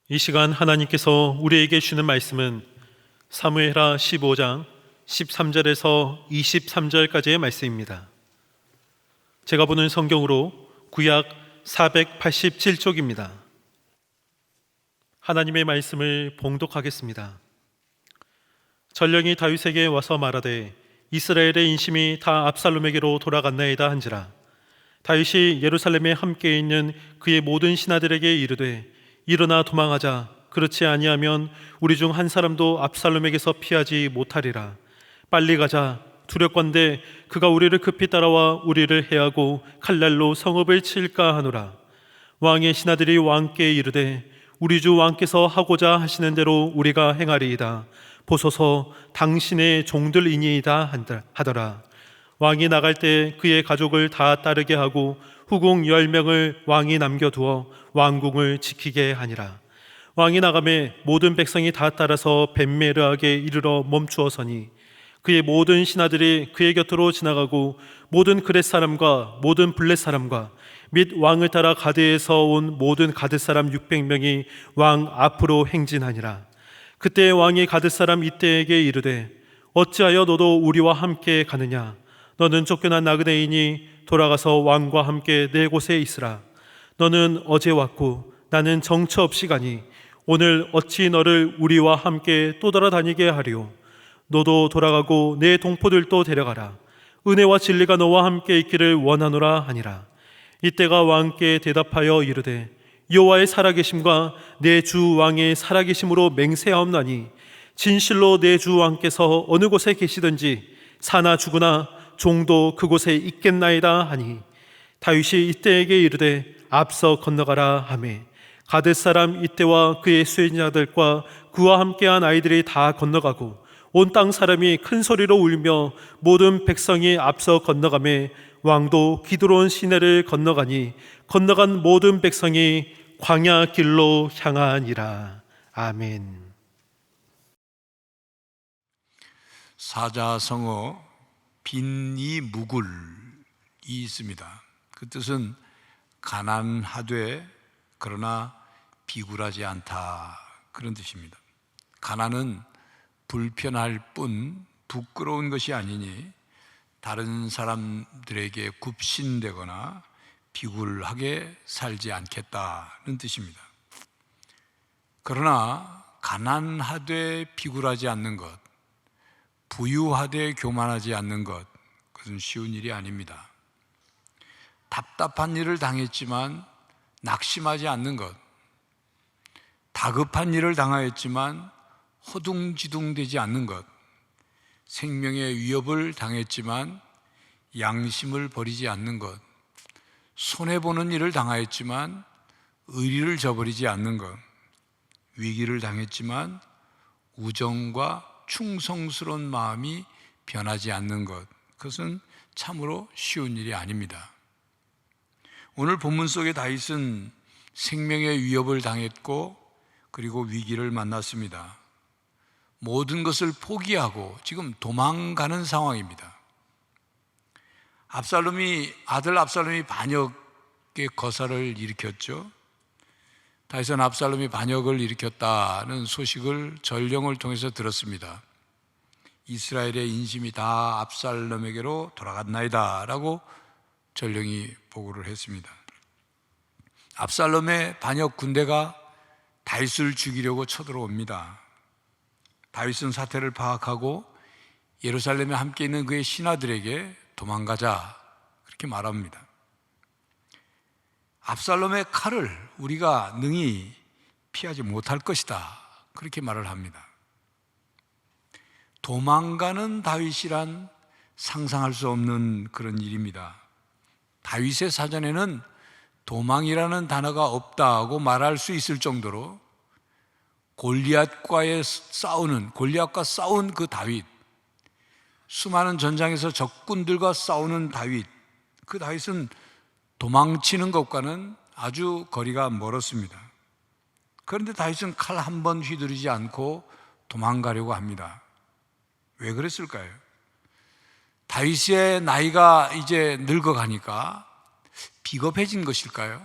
이 시간 하나님께서 우리에게 주는 말씀은 사무엘하 15장 13절에서 23절까지의 말씀입니다. 제가 보는 성경으로 구약 487쪽입니다. 하나님의 말씀을 봉독하겠습니다. 전령이 다윗에게 와서 말하되 이스라엘의 인심이 다 압살롬에게로 돌아갔나이다 한지라. 다윗이 예루살렘에 함께 있는 그의 모든 신하들에게 이르되 일어나 도망하자. 그렇지 아니하면 우리 중 한 사람도 압살롬에게서 피하지 못하리라. 빨리 가자. 두렵건대 그가 우리를 급히 따라와 우리를 해하고 칼날로 성읍을 칠까 하노라. 왕의 신하들이 왕께 이르되 우리 주 왕께서 하고자 하시는 대로 우리가 행하리이다. 보소서 당신의 종들이니이다 하더라. 왕이 나갈 때 그의 가족을 다 따르게 하고 후궁 10명을 왕이 남겨두어 왕궁을 지키게 하니라. 왕이 나가매 모든 백성이 다 따라서 벳메르하게 이르러 멈추어서니 그의 모든 신하들이 그의 곁으로 지나가고 모든 그렛 사람과 모든 블렛 사람과 및 왕을 따라 가드에서 온 모든 가드 사람 600명이 왕 앞으로 행진하니라. 그때 왕이 가드 사람 이때에게 이르되 어찌하여 너도 우리와 함께 가느냐? 너는 쫓겨난 나그네이니 돌아가서 왕과 함께 내 곳에 있으라. 너는 어제 왔고 나는 정처 없이 가니 오늘 어찌 너를 우리와 함께 또 돌아다니게 하리오? 너도 돌아가고 내 동포들도 데려가라. 은혜와 진리가 너와 함께 있기를 원하노라 하니라. 이때가 왕께 대답하여 이르되 여호와의 살아계심과 내 주 왕의 살아계심으로 맹세하옵나니 진실로 내 주 왕께서 어느 곳에 계시든지 사나 죽으나 종도 그곳에 있겠나이다 하니 다윗이 이때에게 이르되 앞서 건너가라 하매 가드 사람 이때와 그의 수행자들과 그와 함께한 아이들이 다 건너가고 온 땅 사람이 큰 소리로 울며 모든 백성이 앞서 건너가매 왕도 기드론 시내를 건너가니 건너간 모든 백성이 광야 길로 향하니라. 아멘. 사자성어 빈이무굴이 있습니다. 그 뜻은 가난하되 그러나 비굴하지 않다, 그런 뜻입니다. 가난은 불편할 뿐 부끄러운 것이 아니니 다른 사람들에게 굽신되거나 비굴하게 살지 않겠다는 뜻입니다. 그러나 가난하되 비굴하지 않는 것, 부유하되 교만하지 않는 것, 그것은 쉬운 일이 아닙니다. 답답한 일을 당했지만 낙심하지 않는 것, 다급한 일을 당하였지만 허둥지둥되지 않는 것, 생명의 위협을 당했지만 양심을 버리지 않는 것, 손해보는 일을 당하였지만 의리를 저버리지 않는 것, 위기를 당했지만 우정과 충성스러운 마음이 변하지 않는 것, 그것은 참으로 쉬운 일이 아닙니다. 오늘 본문 속의 다윗은 생명의 위협을 당했고 그리고 위기를 만났습니다. 모든 것을 포기하고 지금 도망가는 상황입니다. 아들 압살롬이 반역의 거사를 일으켰죠. 다윗은 압살롬이 반역을 일으켰다는 소식을 전령을 통해서 들었습니다. 이스라엘의 인심이 다 압살롬에게로 돌아갔나이다 라고 전령이 보고를 했습니다. 압살롬의 반역 군대가 다윗을 죽이려고 쳐들어옵니다. 다윗은 사태를 파악하고 예루살렘에 함께 있는 그의 신하들에게 도망가자, 그렇게 말합니다. 압살롬의 칼을 우리가 능히 피하지 못할 것이다, 그렇게 말을 합니다. 도망가는 다윗이란 상상할 수 없는 그런 일입니다. 다윗의 사전에는 도망이라는 단어가 없다고 말할 수 있을 정도로 골리앗과 싸운 그 다윗, 수많은 전장에서 적군들과 싸우는 다윗, 그 다윗은 도망치는 것과는 아주 거리가 멀었습니다. 그런데 다윗은 칼 한 번 휘두르지 않고 도망가려고 합니다. 왜 그랬을까요? 다윗의 나이가 이제 늙어가니까 비겁해진 것일까요?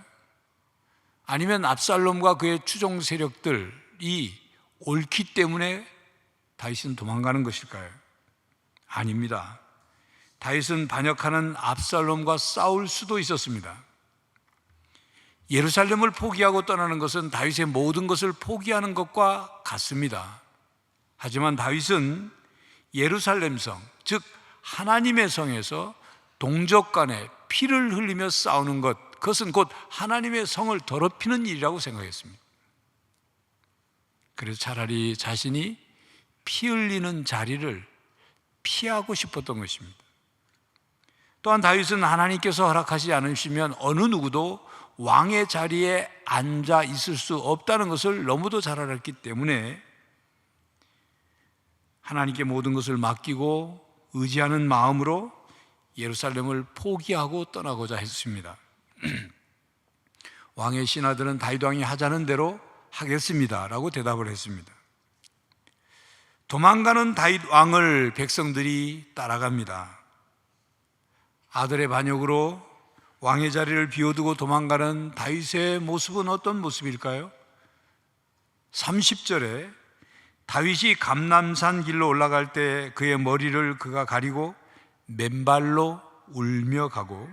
아니면 압살롬과 그의 추종 세력들이 옳기 때문에 다윗은 도망가는 것일까요? 아닙니다. 다윗은 반역하는 압살롬과 싸울 수도 있었습니다. 예루살렘을 포기하고 떠나는 것은 다윗의 모든 것을 포기하는 것과 같습니다. 하지만 다윗은 예루살렘 성, 즉 하나님의 성에서 동족 간에 피를 흘리며 싸우는 것, 그것은 곧 하나님의 성을 더럽히는 일이라고 생각했습니다. 그래서 차라리 자신이 피 흘리는 자리를 피하고 싶었던 것입니다. 또한 다윗은 하나님께서 허락하지 않으시면 어느 누구도 왕의 자리에 앉아 있을 수 없다는 것을 너무도 잘 알았기 때문에 하나님께 모든 것을 맡기고 의지하는 마음으로 예루살렘을 포기하고 떠나고자 했습니다. 왕의 신하들은 다윗 왕이 하자는 대로 하겠습니다 라고 대답을 했습니다. 도망가는 다윗 왕을 백성들이 따라갑니다. 아들의 반역으로 왕의 자리를 비워두고 도망가는 다윗의 모습은 어떤 모습일까요? 30절에 다윗이 감람산 길로 올라갈 때 그의 머리를 그가 가리고 맨발로 울며 가고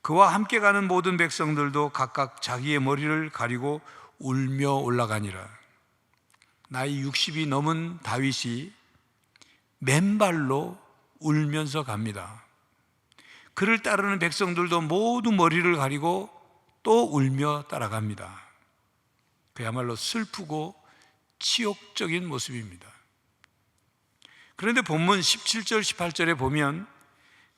그와 함께 가는 모든 백성들도 각각 자기의 머리를 가리고 울며 올라가니라. 나이 60이 넘은 다윗이 맨발로 울면서 갑니다. 그를 따르는 백성들도 모두 머리를 가리고 또 울며 따라갑니다. 그야말로 슬프고 치욕적인 모습입니다. 그런데 본문 17절, 18절에 보면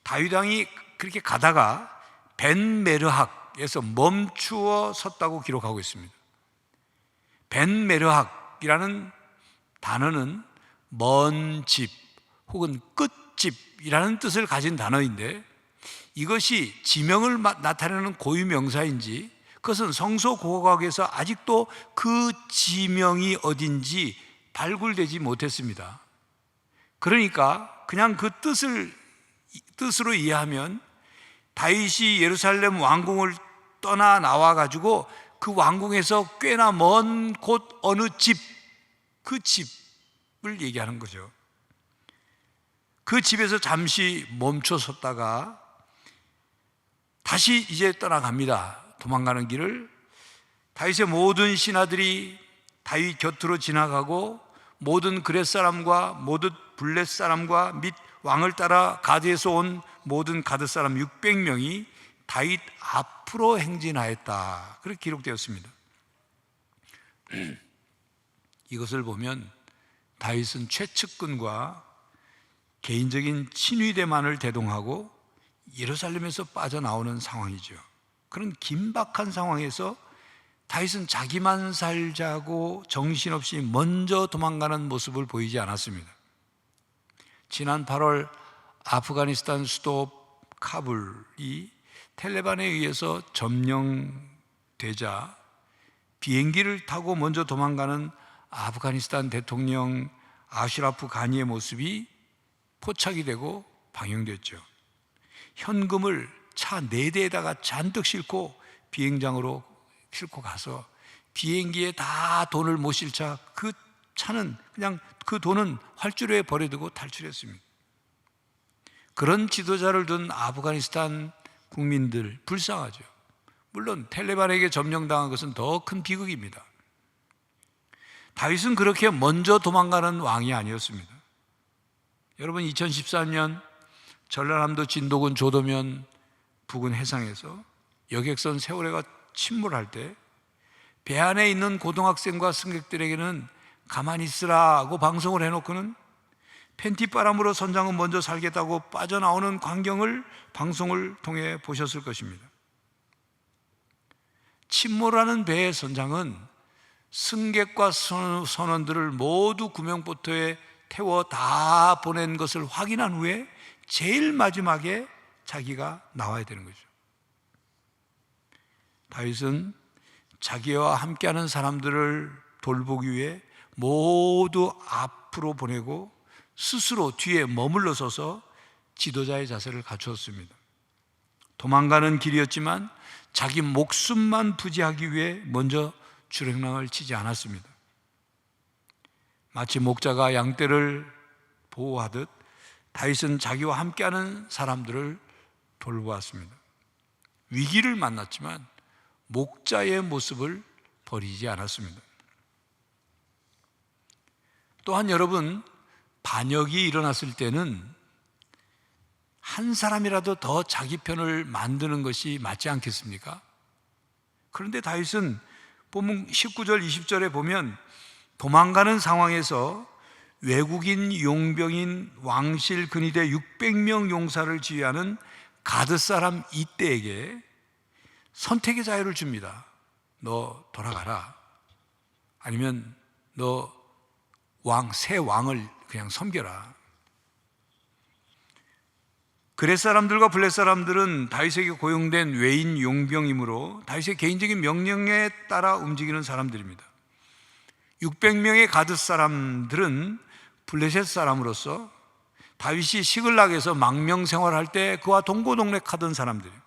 다윗 왕이 그렇게 가다가 벤메르학에서 멈추어 섰다고 기록하고 있습니다. 벤메르학이라는 단어는 먼 집 혹은 끝집이라는 뜻을 가진 단어인데 이것이 지명을 나타내는 고유명사인지 그것은 성서국어학에서 아직도 그 지명이 어딘지 발굴되지 못했습니다. 그러니까 그냥 그 뜻으로 이해하면 다윗이 예루살렘 왕궁을 떠나 나와가지고 그 왕궁에서 꽤나 먼 곳 어느 집, 그 집을 얘기하는 거죠. 그 집에서 잠시 멈춰 섰다가 다시 이제 떠나갑니다. 도망가는 길을 다윗의 모든 신하들이 다윗 곁으로 지나가고 모든 그렛 사람과 모든 블렛 사람과 및 왕을 따라 가드에서 온 모든 가드 사람 600명이 다윗 앞으로 행진하였다. 그렇게 기록되었습니다. 이것을 보면 다윗은 최측근과 개인적인 친위대만을 대동하고 예루살렘에서 빠져나오는 상황이죠. 그런 긴박한 상황에서 다윗은 자기만 살자고 정신없이 먼저 도망가는 모습을 보이지 않았습니다. 지난 8월 아프가니스탄 수도 카불이 텔레반에 의해서 점령되자 비행기를 타고 먼저 도망가는 아프가니스탄 대통령 아슈라프 가니의 모습이 포착이 되고 방영됐죠. 현금을 차 4대에다가 잔뜩 싣고 비행장으로 싣고 가서 비행기에 다 돈을 못 실자 그 차는 그냥 그 돈은 활주로에 버려두고 탈출했습니다. 그런 지도자를 둔 아프가니스탄 국민들 불쌍하죠. 물론 텔레반에게 점령당한 것은 더 큰 비극입니다. 다윗은 그렇게 먼저 도망가는 왕이 아니었습니다. 여러분 2014년 전라남도 진도군 조도면 부근 해상에서 여객선 세월호가 침몰할 때 배 안에 있는 고등학생과 승객들에게는 가만히 있으라고 방송을 해놓고는 팬티바람으로 선장은 먼저 살겠다고 빠져나오는 광경을 방송을 통해 보셨을 것입니다. 침몰하는 배의 선장은 승객과 선원들을 모두 구명보트에 태워 다 보낸 것을 확인한 후에 제일 마지막에 자기가 나와야 되는 거죠. 다윗은 자기와 함께하는 사람들을 돌보기 위해 모두 앞으로 보내고 스스로 뒤에 머물러 서서 지도자의 자세를 갖추었습니다. 도망가는 길이었지만 자기 목숨만 부지하기 위해 먼저 주랭랑을 치지 않았습니다. 마치 목자가 양떼를 보호하듯 다윗은 자기와 함께하는 사람들을 돌보았습니다. 위기를 만났지만 목자의 모습을 버리지 않았습니다. 또한 여러분, 반역이 일어났을 때는 한 사람이라도 더 자기 편을 만드는 것이 맞지 않겠습니까? 그런데 다윗은 본문 19절 20절에 보면 도망가는 상황에서 외국인 용병인 왕실 근위대 600명 용사를 지휘하는 가드 사람 이때에게 선택의 자유를 줍니다. 너 돌아가라. 아니면 너 새 왕을 그냥 섬겨라. 그렛 사람들과 블렛 사람들은 다윗에게 고용된 외인 용병이므로 다윗의 개인적인 명령에 따라 움직이는 사람들입니다. 600명의 가드 사람들은 블레셋 사람으로서 다윗이 시글락에서 망명 생활할 때 그와 동고동락하던 사람들이에요.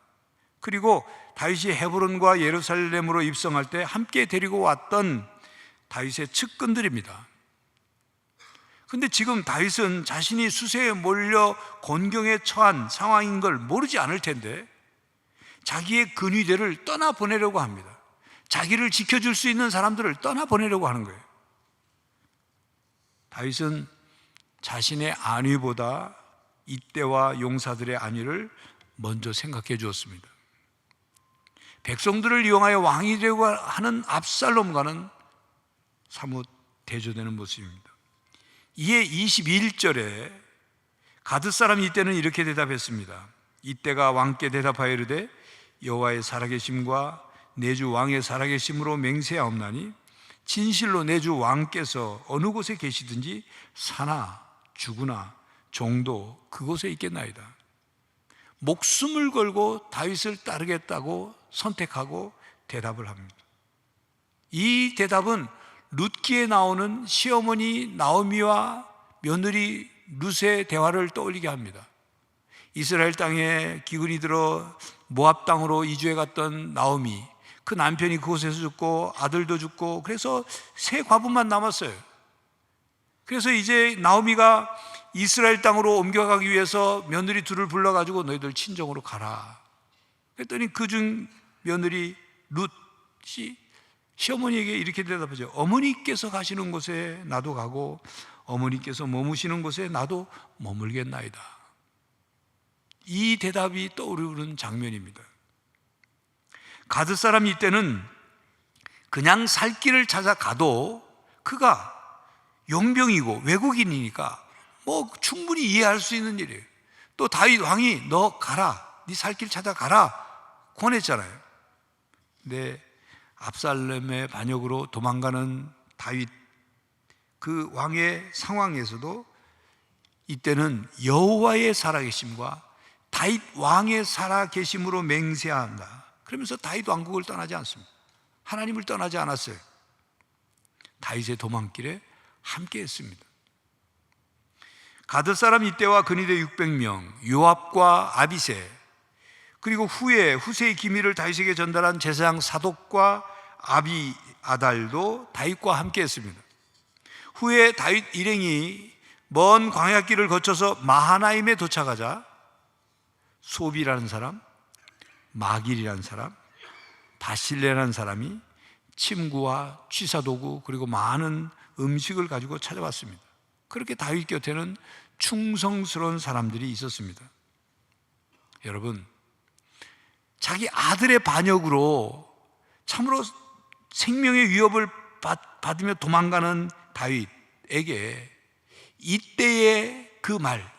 그리고 다윗이 헤브론과 예루살렘으로 입성할 때 함께 데리고 왔던 다윗의 측근들입니다. 그런데 지금 다윗은 자신이 수세에 몰려 곤경에 처한 상황인 걸 모르지 않을 텐데 자기의 근위대를 떠나보내려고 합니다. 자기를 지켜줄 수 있는 사람들을 떠나보내려고 하는 거예요. 다윗은 자신의 안위보다 이때와 용사들의 안위를 먼저 생각해 주었습니다. 백성들을 이용하여 왕이 되려고 하는 압살롬과는 사뭇 대조되는 모습입니다. 이에 21절에 가드 사람 이때는 이렇게 대답했습니다. 이때가 왕께 대답하여 이르되 여호와의 살아계심과 내 주 왕의 살아계심으로 맹세하옵나니 진실로 내 주 왕께서 어느 곳에 계시든지 사나 죽으나 종도 그곳에 있겠나이다. 목숨을 걸고 다윗을 따르겠다고 선택하고 대답을 합니다. 이 대답은 룻기에 나오는 시어머니 나오미와 며느리 룻의 대화를 떠올리게 합니다. 이스라엘 땅에 기근이 들어 모압 땅으로 이주해 갔던 나오미, 그 남편이 그곳에서 죽고 아들도 죽고 그래서 세 과부만 남았어요. 그래서 이제 나오미가 이스라엘 땅으로 옮겨가기 위해서 며느리 둘을 불러가지고 너희들 친정으로 가라. 그랬더니 그중 며느리 룻이 시어머니에게 이렇게 대답하죠. 어머니께서 가시는 곳에 나도 가고 어머니께서 머무시는 곳에 나도 머물겠나이다. 이 대답이 떠오르는 장면입니다. 가드 사람이 이때는 그냥 살 길을 찾아가도 그가 용병이고 외국인이니까 뭐 충분히 이해할 수 있는 일이에요. 또 다윗 왕이 너 가라, 네 살 길 찾아가라 권했잖아요. 근데 압살롬의 반역으로 도망가는 다윗 그 왕의 상황에서도 이때는 여호와의 살아계심과 다윗 왕의 살아계심으로 맹세한다. 그러면서 다윗 왕국을 떠나지 않습니다. 하나님을 떠나지 않았어요. 다윗의 도망길에 함께 했습니다. 가드 사람 이때와 근위대 600명, 요압과 아비새, 그리고 후에 후세의 기밀을 다윗에게 전달한 제사장 사독과 아비아달도 다윗과 함께 했습니다. 후에 다윗 일행이 먼 광야길을 거쳐서 마하나임에 도착하자 소비라는 사람, 마길이라는 사람, 바실레라는 사람이 침구와 취사도구 그리고 많은 음식을 가지고 찾아왔습니다. 그렇게 다윗 곁에는 충성스러운 사람들이 있었습니다. 여러분, 자기 아들의 반역으로 참으로 생명의 위협을 받으며 도망가는 다윗에게 이때의 그 말,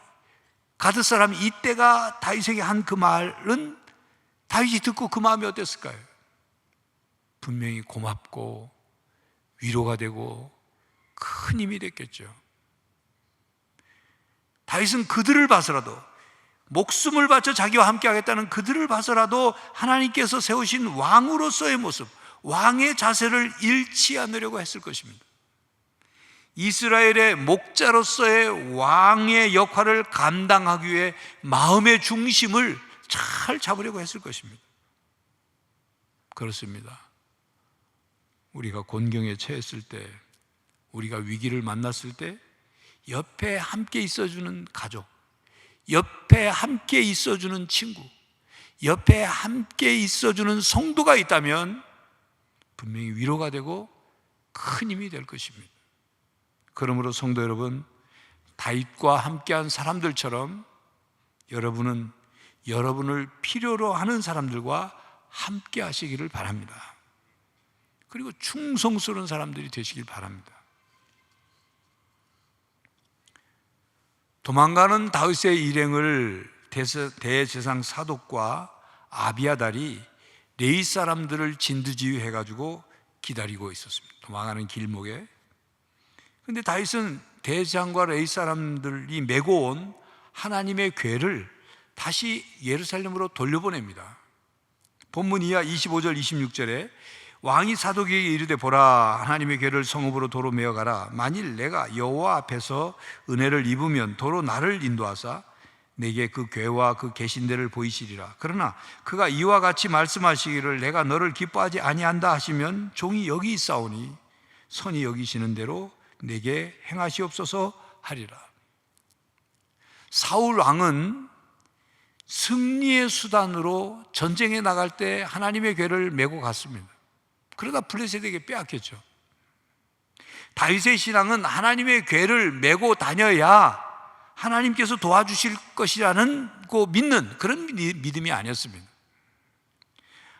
가드 사람 이때가 다윗에게 한 그 말은 다윗이 듣고 그 마음이 어땠을까요? 분명히 고맙고 위로가 되고 큰 힘이 됐겠죠. 다윗은 그들을 봐서라도, 목숨을 바쳐 자기와 함께 하겠다는 그들을 봐서라도 하나님께서 세우신 왕으로서의 모습, 왕의 자세를 잃지 않으려고 했을 것입니다. 이스라엘의 목자로서의 왕의 역할을 감당하기 위해 마음의 중심을 잘 잡으려고 했을 것입니다. 그렇습니다. 우리가 곤경에 처했을 때, 우리가 위기를 만났을 때 옆에 함께 있어주는 가족, 옆에 함께 있어주는 친구, 옆에 함께 있어주는 성도가 있다면 분명히 위로가 되고 큰 힘이 될 것입니다. 그러므로 성도 여러분, 다윗과 함께한 사람들처럼 여러분은 여러분을 필요로 하는 사람들과 함께 하시기를 바랍니다. 그리고 충성스러운 사람들이 되시길 바랍니다. 도망가는 다윗의 일행을 대제사장 사독과 아비아달이 레위 사람들을 진두지휘해가지고 기다리고 있었습니다. 도망가는 길목에. 그런데 다윗은 대제사장과 레위 사람들이 메고 온 하나님의 궤를 다시 예루살렘으로 돌려보냅니다. 본문 이하 25절 26절에 왕이 사독에게 이르되 보라, 하나님의 궤를 성읍으로 도로 메어가라. 만일 내가 여호와 앞에서 은혜를 입으면 도로 나를 인도하사 내게 그 궤와 그 계신대를 보이시리라. 그러나 그가 이와 같이 말씀하시기를 내가 너를 기뻐하지 아니한다 하시면 종이 여기 있사오니 선이 여기시는 대로 내게 행하시옵소서 하리라. 사울 왕은 승리의 수단으로 전쟁에 나갈 때 하나님의 궤를 메고 갔습니다. 그러다 블레셋에게 빼앗겼죠. 다윗의 신앙은 하나님의 궤를 메고 다녀야 하나님께서 도와주실 것이라는 믿는 그런 믿음이 아니었습니다.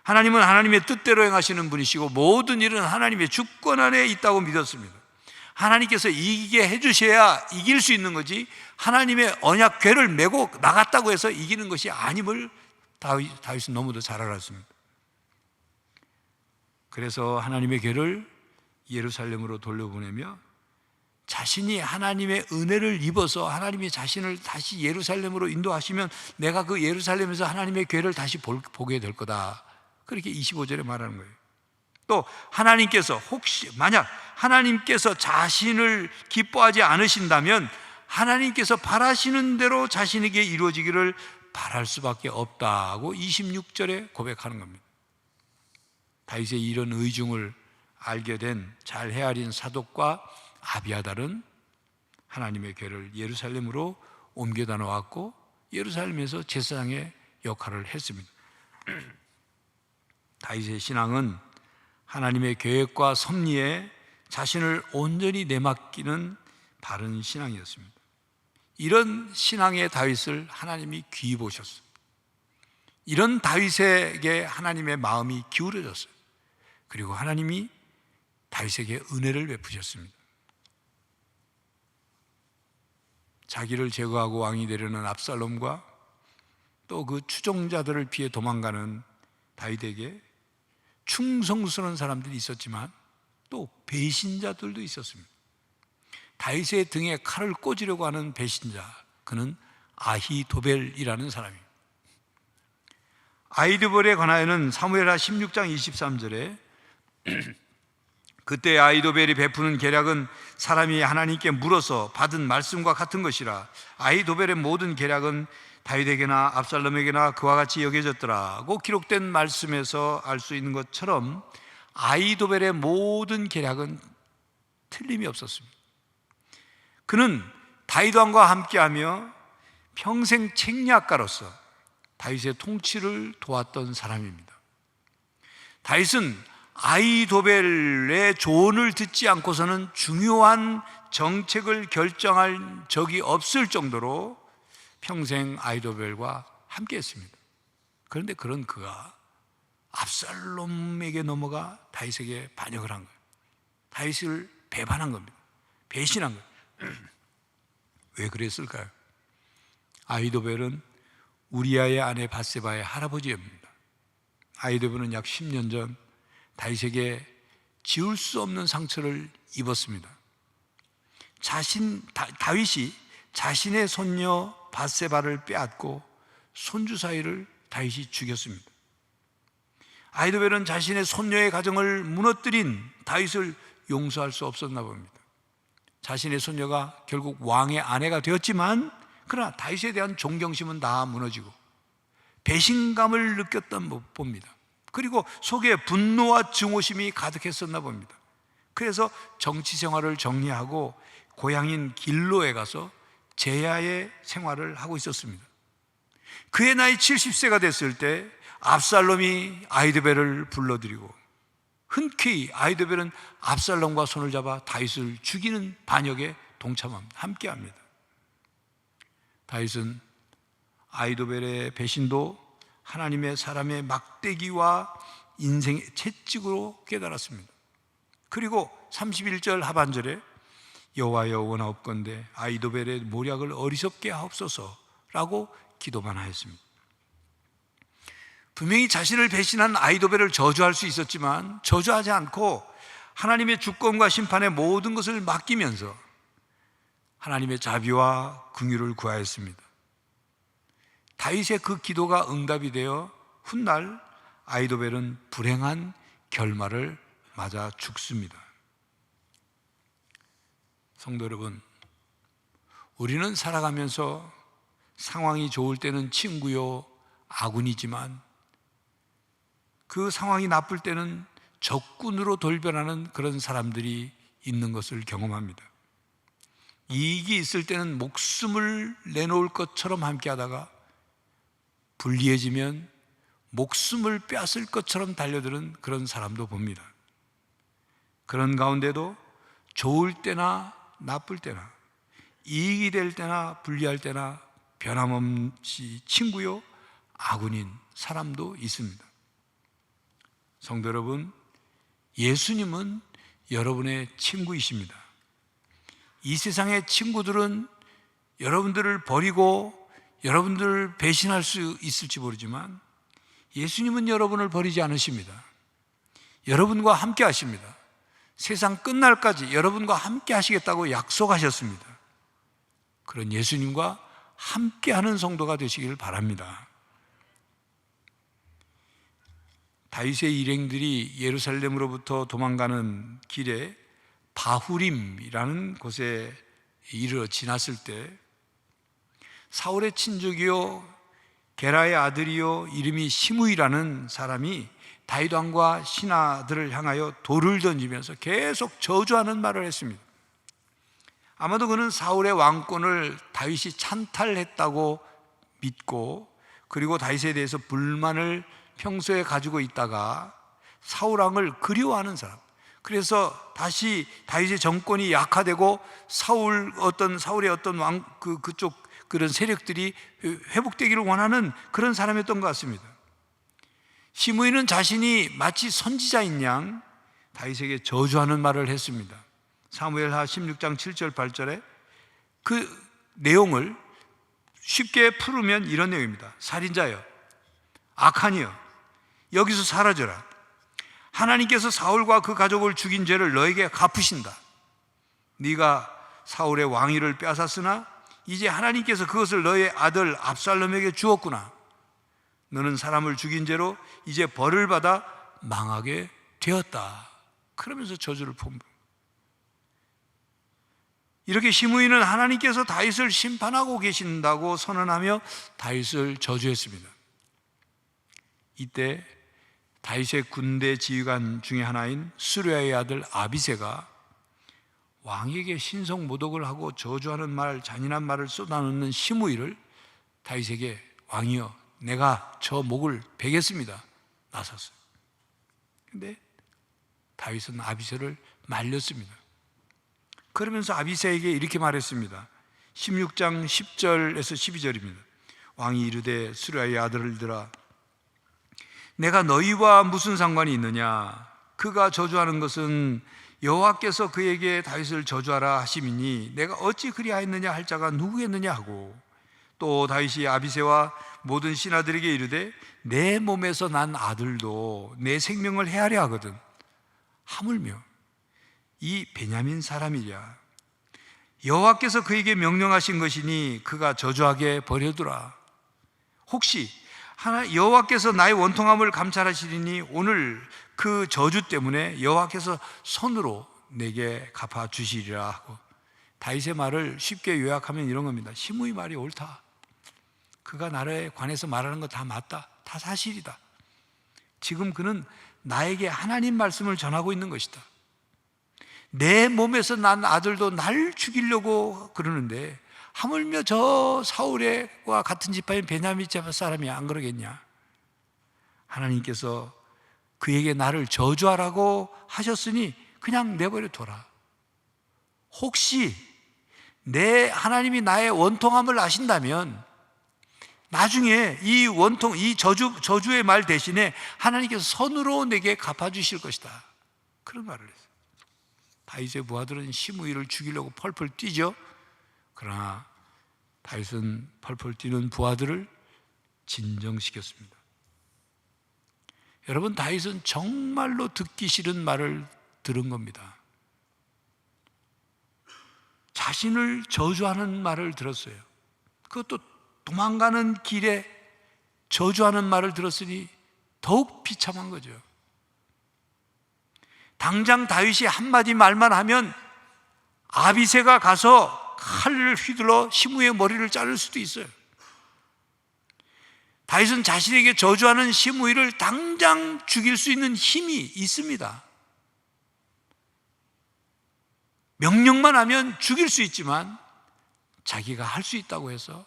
하나님은 하나님의 뜻대로 행하시는 분이시고 모든 일은 하나님의 주권 안에 있다고 믿었습니다. 하나님께서 이기게 해주셔야 이길 수 있는 거지 하나님의 언약 궤를 메고 나갔다고 해서 이기는 것이 아님을 다윗은 너무도 잘 알았습니다. 그래서 하나님의 궤를 예루살렘으로 돌려보내며 자신이 하나님의 은혜를 입어서 하나님이 자신을 다시 예루살렘으로 인도하시면 내가 그 예루살렘에서 하나님의 궤를 다시 보게 될 거다. 그렇게 25절에 말하는 거예요. 또 하나님께서 혹시 만약 하나님께서 자신을 기뻐하지 않으신다면 하나님께서 바라시는 대로 자신에게 이루어지기를 바랄 수밖에 없다고 26절에 고백하는 겁니다. 다윗의 이런 의중을 알게 된 잘 헤아린 사독과 아비아달은 하나님의 궤를 예루살렘으로 옮겨다 놓았고 예루살렘에서 제사장의 역할을 했습니다. 다윗의 신앙은 하나님의 계획과 섭리에 자신을 온전히 내맡기는 바른 신앙이었습니다. 이런 신앙의 다윗을 하나님이 귀히 보셨어요. 이런 다윗에게 하나님의 마음이 기울어졌어요. 그리고 하나님이 다윗에게 은혜를 베푸셨습니다. 자기를 제거하고 왕이 되려는 압살롬과 또 그 추종자들을 피해 도망가는 다윗에게 충성스러운 사람들이 있었지만 또 배신자들도 있었습니다. 다윗의 등에 칼을 꽂으려고 하는 배신자, 그는 아히도벨이라는 사람입니다. 아히도벨에 관하여는 사무엘하 16장 23절에 그때 아히도벨이 베푸는 계략은 사람이 하나님께 물어서 받은 말씀과 같은 것이라. 아히도벨의 모든 계략은 다윗에게나 압살롬에게나 그와 같이 여겨졌더라고 기록된 말씀에서 알 수 있는 것처럼 아히도벨의 모든 계략은 틀림이 없었습니다. 그는 다윗 왕과 함께하며 평생 책략가로서 다윗의 통치를 도왔던 사람입니다. 다윗은 아히도벨의 조언을 듣지 않고서는 중요한 정책을 결정할 적이 없을 정도로 평생 아히도벨과 함께했습니다. 그런데 그런 그가 압살롬에게 넘어가 다윗에게 반역을 한 거예요. 다윗을 배반한 겁니다. 배신한 거예요. 왜 그랬을까요? 아히도벨은 우리아의 아내 밧세바의 할아버지입니다. 아히도벨은 약 10년 전 다윗에게 지울 수 없는 상처를 입었습니다. 다윗이 자신의 손녀 밧세바를 빼앗고 손주 사이를 다윗이 죽였습니다. 아히도벨은 자신의 손녀의 가정을 무너뜨린 다윗을 용서할 수 없었나 봅니다. 자신의 손녀가 결국 왕의 아내가 되었지만 그러나 다윗에 대한 존경심은 다 무너지고 배신감을 느꼈던 봅니다. 그리고 속에 분노와 증오심이 가득했었나 봅니다. 그래서 정치 생활을 정리하고 고향인 길로에 가서 제야의 생활을 하고 있었습니다. 그의 나이 70세가 됐을 때 압살롬이 아히도벨을 불러들이고 흔쾌히 아히도벨은 압살롬과 손을 잡아 다윗을 죽이는 반역에 동참합니다. 함께합니다. 다윗은 아히도벨의 배신도 하나님의 사람의 막대기와 인생의 채찍으로 깨달았습니다. 그리고 31절 하반절에 여호와여 원하옵건대 아히도벨의 모략을 어리석게 하옵소서라고 기도만 하였습니다. 분명히 자신을 배신한 아히도벨을 저주할 수 있었지만 저주하지 않고 하나님의 주권과 심판의 모든 것을 맡기면서 하나님의 자비와 긍휼을 구하였습니다. 다윗의 그 기도가 응답이 되어 훗날 아히도벨은 불행한 결말을 맞아 죽습니다. 성도 여러분, 우리는 살아가면서 상황이 좋을 때는 친구요 아군이지만 그 상황이 나쁠 때는 적군으로 돌변하는 그런 사람들이 있는 것을 경험합니다. 이익이 있을 때는 목숨을 내놓을 것처럼 함께하다가 불리해지면 목숨을 빼앗을 것처럼 달려드는 그런 사람도 봅니다. 그런 가운데도 좋을 때나 나쁠 때나 이익이 될 때나 불리할 때나 변함없이 친구요 아군인 사람도 있습니다. 성도 여러분, 예수님은 여러분의 친구이십니다. 이 세상의 친구들은 여러분들을 버리고 여러분들을 배신할 수 있을지 모르지만 예수님은 여러분을 버리지 않으십니다. 여러분과 함께 하십니다. 세상 끝날까지 여러분과 함께 하시겠다고 약속하셨습니다. 그런 예수님과 함께하는 성도가 되시길 바랍니다. 다윗의 일행들이 예루살렘으로부터 도망가는 길에 바후림이라는 곳에 이르러 지났을 때 사울의 친족이요 게라의 아들이요 이름이 시므이라는 사람이 다윗 왕과 신하들을 향하여 돌을 던지면서 계속 저주하는 말을 했습니다. 아마도 그는 사울의 왕권을 다윗이 찬탈했다고 믿고 그리고 다윗에 대해서 불만을 평소에 가지고 있다가 사울 왕을 그리워하는 사람, 그래서 다시 다윗의 정권이 약화되고 사울의 어떤 그쪽 그런 세력들이 회복되기를 원하는 그런 사람이었던 것 같습니다. 시므이는 자신이 마치 선지자인 양 다윗에게 저주하는 말을 했습니다. 사무엘하 16장 7절 8절에 그 내용을 쉽게 풀으면 이런 내용입니다. 살인자여, 악한이여, 여기서 사라져라. 하나님께서 사울과 그 가족을 죽인 죄를 너에게 갚으신다. 네가 사울의 왕위를 빼앗았으나 이제 하나님께서 그것을 너의 아들 압살롬에게 주었구나. 너는 사람을 죽인 죄로 이제 벌을 받아 망하게 되었다. 그러면서 저주를 폼부. 이렇게 시므이는 하나님께서 다윗을 심판하고 계신다고 선언하며 다윗을 저주했습니다. 이때 다윗의 군대 지휘관 중에 하나인 수르야의 아들 아비새가 왕에게 신성 모독을 하고 저주하는 말, 잔인한 말을 쏟아놓는 시므이를 다윗에게 왕이여 내가 저 목을 베겠습니다 나섰어요. 근데 다윗은 아비새를 말렸습니다. 그러면서 아비새에게 이렇게 말했습니다. 16장 10절에서 12절입니다. 왕이 이르되 수르야의 아들들아 내가 너희와 무슨 상관이 있느냐? 그가 저주하는 것은 여호와께서 그에게 다윗을 저주하라 하심이니 내가 어찌 그리하였느냐 할 자가 누구겠느냐 하고 또 다윗이 아비새와 모든 신하들에게 이르되 내 몸에서 난 아들도 내 생명을 해하려 하거든 하물며 이 베냐민 사람이랴 여호와께서 그에게 명령하신 것이니 그가 저주하게 버려두라. 혹시 여호와께서 나의 원통함을 감찰하시리니 오늘 그 저주 때문에 여호와께서 손으로 내게 갚아주시리라 하고 다윗의 말을 쉽게 요약하면 이런 겁니다. 시므이 말이 옳다. 그가 나에 관해서 말하는 거 다 맞다, 다 사실이다. 지금 그는 나에게 하나님 말씀을 전하고 있는 것이다. 내 몸에서 난 아들도 날 죽이려고 그러는데 하물며 저 사울과 같은 지파인 베냐민 지파 사람이 안 그러겠냐? 하나님께서 그에게 나를 저주하라고 하셨으니 그냥 내버려 둬라. 혹시 내 하나님이 나의 원통함을 아신다면 나중에 이 원통, 이 저주의 말 대신에 하나님께서 선으로 내게 갚아주실 것이다. 그런 말을 했어요. 다윗의 부하들은 시므이를 죽이려고 펄펄 뛰죠. 그러나 다윗은 펄펄 뛰는 부하들을 진정시켰습니다. 여러분, 다윗은 정말로 듣기 싫은 말을 들은 겁니다. 자신을 저주하는 말을 들었어요. 그것도 도망가는 길에 저주하는 말을 들었으니 더욱 비참한 거죠. 당장 다윗이 한마디 말만 하면 아비새가 가서 칼을 휘둘러 시므이의 머리를 자를 수도 있어요. 다윗은 자신에게 저주하는 시므이를 당장 죽일 수 있는 힘이 있습니다. 명령만 하면 죽일 수 있지만 자기가 할 수 있다고 해서,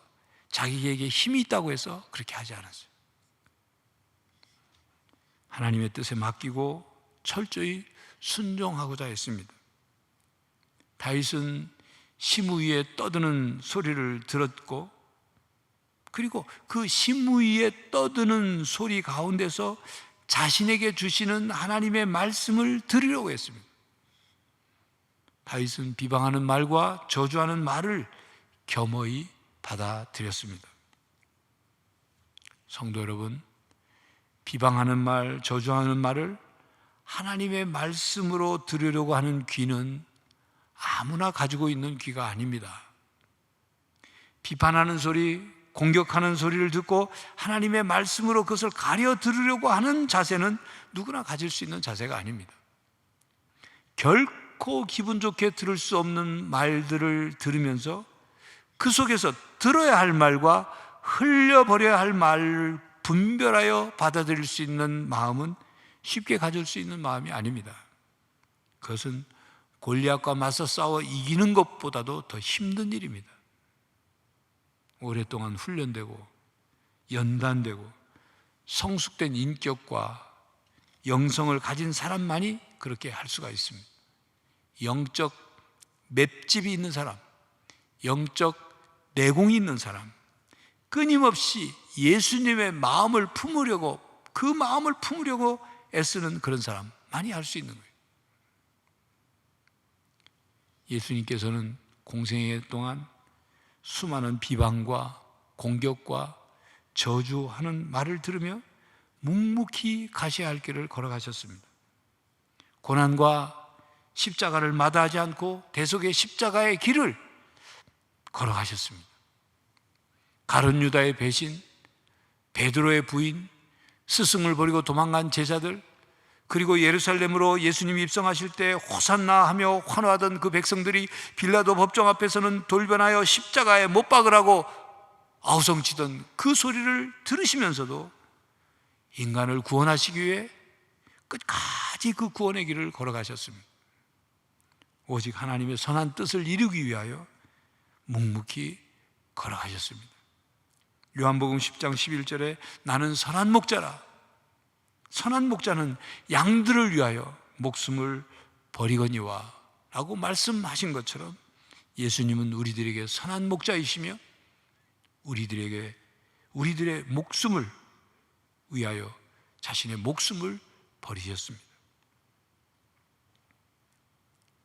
자기에게 힘이 있다고 해서 그렇게 하지 않았어요. 하나님의 뜻에 맡기고 철저히 순종하고자 했습니다. 다윗은 시므이의 떠드는 소리를 들었고, 그리고 그 시므이의 떠드는 소리 가운데서 자신에게 주시는 하나님의 말씀을 들으려고 했습니다. 다윗은 비방하는 말과 저주하는 말을 겸허히 받아들였습니다. 성도 여러분, 비방하는 말, 저주하는 말을 하나님의 말씀으로 들으려고 하는 귀는 아무나 가지고 있는 귀가 아닙니다. 비판하는 소리, 공격하는 소리를 듣고 하나님의 말씀으로 그것을 가려 들으려고 하는 자세는 누구나 가질 수 있는 자세가 아닙니다. 결코 기분 좋게 들을 수 없는 말들을 들으면서 그 속에서 들어야 할 말과 흘려버려야 할 말을 분별하여 받아들일 수 있는 마음은 쉽게 가질 수 있는 마음이 아닙니다. 그것은 골리앗과 맞서 싸워 이기는 것보다도 더 힘든 일입니다. 오랫동안 훈련되고 연단되고 성숙된 인격과 영성을 가진 사람만이 그렇게 할 수가 있습니다. 영적 맷집이 있는 사람, 영적 내공이 있는 사람, 끊임없이 예수님의 마음을 품으려고, 그 마음을 품으려고 애쓰는 그런 사람 많이 할 수 있는 거예요. 예수님께서는 공생애 동안 수많은 비방과 공격과 저주하는 말을 들으며 묵묵히 가셔야 할 길을 걸어가셨습니다. 고난과 십자가를 마다하지 않고 대속의 십자가의 길을 걸어가셨습니다. 가룟 유다의 배신, 베드로의 부인, 스승을 버리고 도망간 제자들, 그리고 예루살렘으로 예수님이 입성하실 때 호산나 하며 환호하던 그 백성들이 빌라도 법정 앞에서는 돌변하여 십자가에 못 박으라고 아우성치던 그 소리를 들으시면서도 인간을 구원하시기 위해 끝까지 그 구원의 길을 걸어가셨습니다. 오직 하나님의 선한 뜻을 이루기 위하여 묵묵히 걸어가셨습니다. 요한복음 10장 11절에 나는 선한 목자라, 선한 목자는 양들을 위하여 목숨을 버리거니와 라고 말씀하신 것처럼 예수님은 우리들에게 선한 목자이시며 우리들의 목숨을 위하여 자신의 목숨을 버리셨습니다.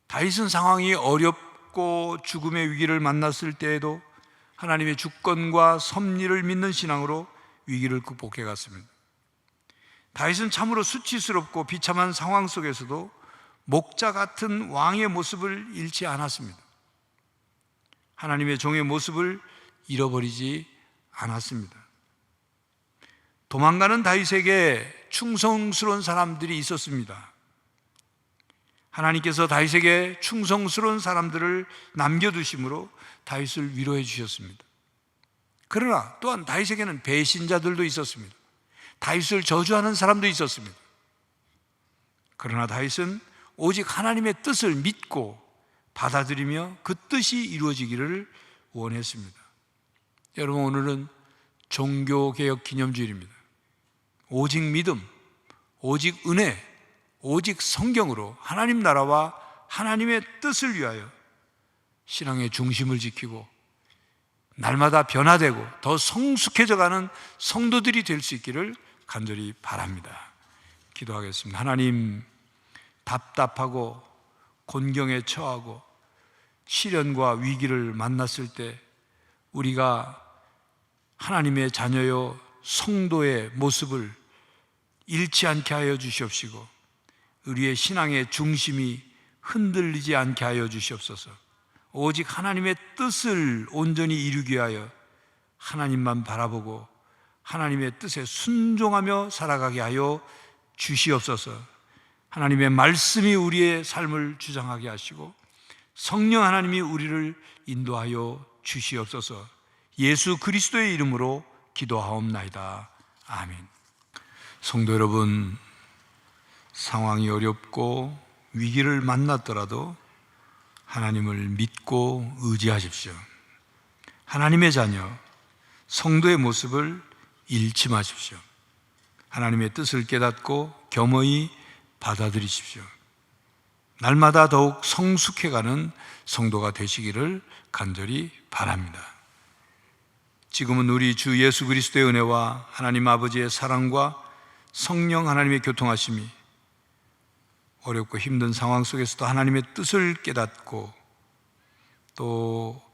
다윗은 상황이 어렵고 죽음의 위기를 만났을 때에도 하나님의 주권과 섭리를 믿는 신앙으로 위기를 극복해 갔습니다. 다윗은 참으로 수치스럽고 비참한 상황 속에서도 목자 같은 왕의 모습을 잃지 않았습니다. 하나님의 종의 모습을 잃어버리지 않았습니다. 도망가는 다윗에게 충성스러운 사람들이 있었습니다. 하나님께서 다윗에게 충성스러운 사람들을 남겨두심으로 다윗을 위로해 주셨습니다. 그러나 또한 다윗에게는 배신자들도 있었습니다. 다윗을 저주하는 사람도 있었습니다. 그러나 다윗은 오직 하나님의 뜻을 믿고 받아들이며 그 뜻이 이루어지기를 원했습니다. 여러분, 오늘은 종교개혁 기념주일입니다. 오직 믿음, 오직 은혜, 오직 성경으로 하나님 나라와 하나님의 뜻을 위하여 신앙의 중심을 지키고 날마다 변화되고 더 성숙해져가는 성도들이 될 수 있기를 간절히 바랍니다. 기도하겠습니다. 하나님, 답답하고 곤경에 처하고 시련과 위기를 만났을 때 우리가 하나님의 자녀요 성도의 모습을 잃지 않게 하여 주시옵시고 우리의 신앙의 중심이 흔들리지 않게 하여 주시옵소서. 오직 하나님의 뜻을 온전히 이루기 위하여 하나님만 바라보고 하나님의 뜻에 순종하며 살아가게 하여 주시옵소서. 하나님의 말씀이 우리의 삶을 주장하게 하시고 성령 하나님이 우리를 인도하여 주시옵소서. 예수 그리스도의 이름으로 기도하옵나이다. 아멘. 성도 여러분, 상황이 어렵고 위기를 만났더라도 하나님을 믿고 의지하십시오. 하나님의 자녀, 성도의 모습을 잃지 마십시오. 하나님의 뜻을 깨닫고 겸허히 받아들이십시오. 날마다 더욱 성숙해가는 성도가 되시기를 간절히 바랍니다. 지금은 우리 주 예수 그리스도의 은혜와 하나님 아버지의 사랑과 성령 하나님의 교통하심이 어렵고 힘든 상황 속에서도 하나님의 뜻을 깨닫고 또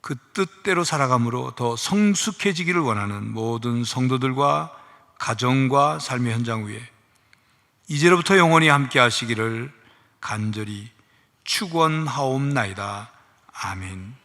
그 뜻대로 살아감으로 더 성숙해지기를 원하는 모든 성도들과 가정과 삶의 현장 위에 이제로부터 영원히 함께 하시기를 간절히 축원하옵나이다. 아멘.